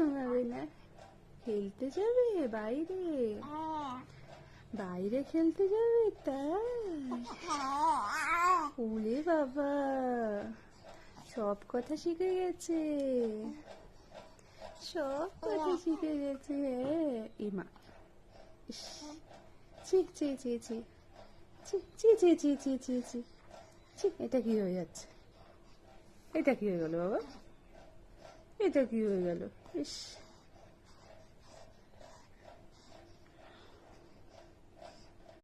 ঘুমাবে না? খেলতে যাবে বাইরে? বাইরে খেলতে যাবে তাই? ওরে বাবা, সব কথা শিখে গেছে, সব কথা শিখে গেছে। ইমা, ইস, ছি ছি ছি ছি ছি ছি ছি ছি ছি ছি ছি ছি, এটা কি হয়ে যাচ্ছে? এটা কি হয়ে গেল বাবা? এটা কি হয়ে গেল? ইস।